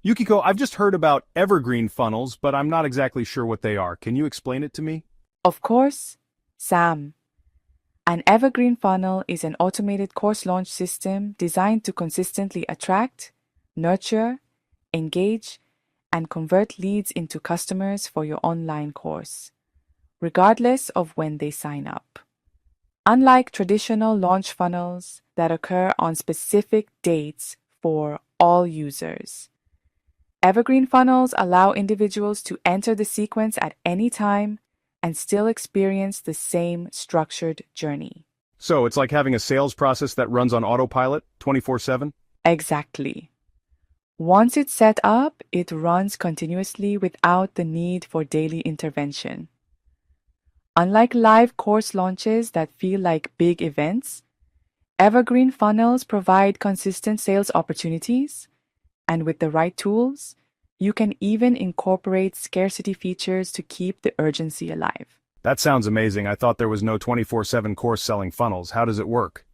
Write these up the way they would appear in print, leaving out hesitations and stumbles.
Yukiko, I've just heard about Evergreen funnels, but I'm not exactly sure what they are. Can you explain it to me? Of course, Sam. An Evergreen funnel is an automated course launch system designed to consistently attract, nurture, engage, and convert leads into customers for your online course, regardless of when they sign up. Unlike traditional launch funnels that occur on specific dates for all users, Evergreen funnels allow individuals to enter the sequence at any time and still experience the same structured journey. So, it's like having a sales process that runs on autopilot 24/7? Exactly. Once it's set up, it runs continuously without the need for daily intervention. Unlike live course launches that feel like big events, Evergreen funnels provide consistent sales opportunities, and with the right tools, you can even incorporate scarcity features to keep the urgency alive. That sounds amazing. I thought there was no 24/7 course selling funnels. How does it work?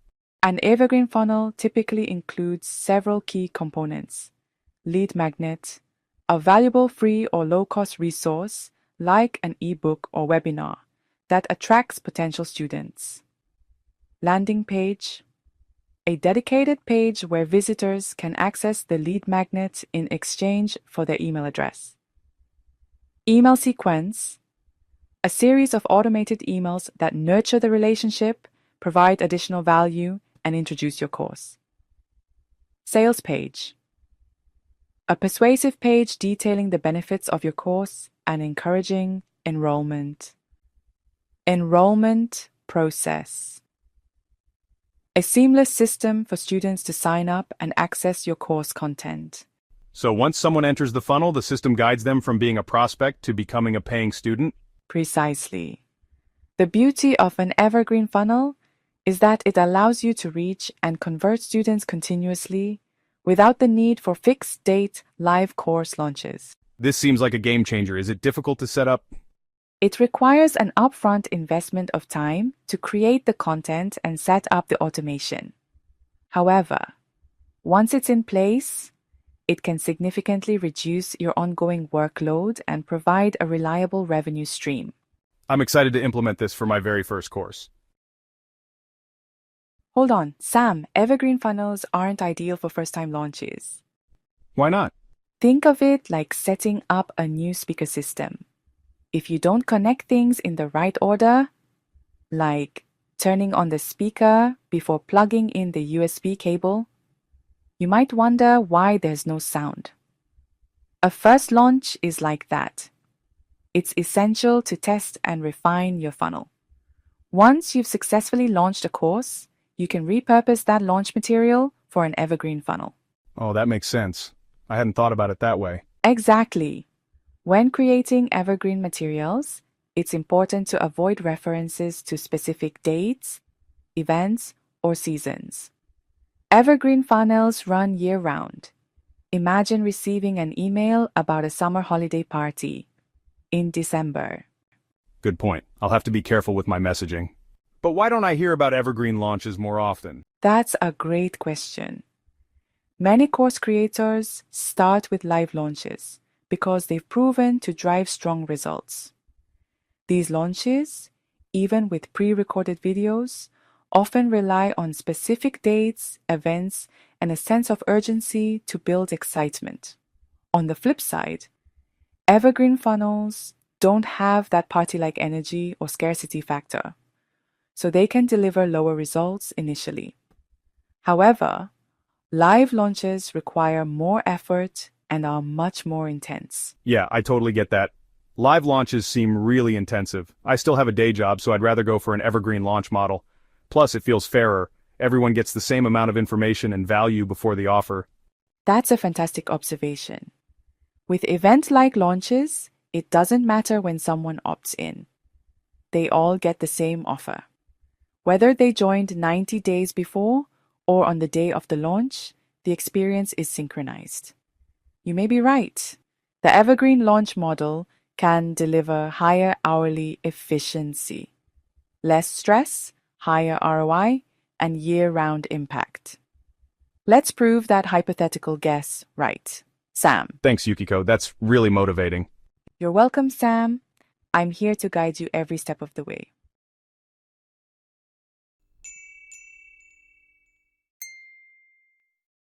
An Evergreen funnel typically includes several key components: lead magnet, a valuable free or low-cost resource like an ebook or webinar that attracts potential students, landing page, a dedicated page where visitors can access the lead magnet in exchange for their email address, email sequence, a series of automated emails that nurture the relationship, provide additional value, and introduce your course, sales page, a persuasive page detailing the benefits of your course and encouraging enrollment. Enrollment process. A seamless system for students to sign up and access your course content. So, once someone enters the funnel, the system guides them from being a prospect to becoming a paying student? Precisely. The beauty of an evergreen funnel is that it allows you to reach and convert students continuously without the need for fixed date live course launches. This seems like a game changer. Is it difficult to set up? It requires an upfront investment of time to create the content and set up the automation. However, once it's in place, it can significantly reduce your ongoing workload and provide a reliable revenue stream. I'm excited to implement this for my very first course. Hold on, Sam, evergreen funnels aren't ideal for first-time launches. Why not? Think of it like setting up a new speaker system. If you don't connect things in the right order, like turning on the speaker before plugging in the USB cable, you might wonder why there's no sound. A first launch is like that. It's essential to test and refine your funnel. Once you've successfully launched a course, you can repurpose that launch material for an evergreen funnel. Oh, that makes sense. I hadn't thought about it that way. Exactly. When creating evergreen materials, it's important to avoid references to specific dates, events, or seasons. Evergreen funnels run year-round. Imagine receiving an email about a summer holiday party in December. Good point. I'll have to be careful with my messaging. But why don't I hear about evergreen launches more often? That's a great question. Many course creators start with live launches because they've proven to drive strong results. These launches, even with pre-recorded videos, often rely on specific dates, events, and a sense of urgency to build excitement. On the flip side, evergreen funnels don't have that party-like energy or scarcity factor, so they can deliver lower results initially. However, live launches require more effort and are much more intense. Yeah, I totally get that. Live launches seem really intensive. I still have a day job, so I'd rather go for an evergreen launch model. Plus, it feels fairer. Everyone gets the same amount of information and value before the offer. That's a fantastic observation. With event-like launches, it doesn't matter when someone opts in. They all get the same offer. Whether they joined 90 days before or on the day of the launch, the experience is synchronized. You may be right. The evergreen launch model can deliver higher hourly efficiency, less stress, higher ROI, and year-round impact. Let's prove that hypothetical guess right. Sam. Thanks, Yukiko. That's really motivating. You're welcome, Sam. I'm here to guide you every step of the way.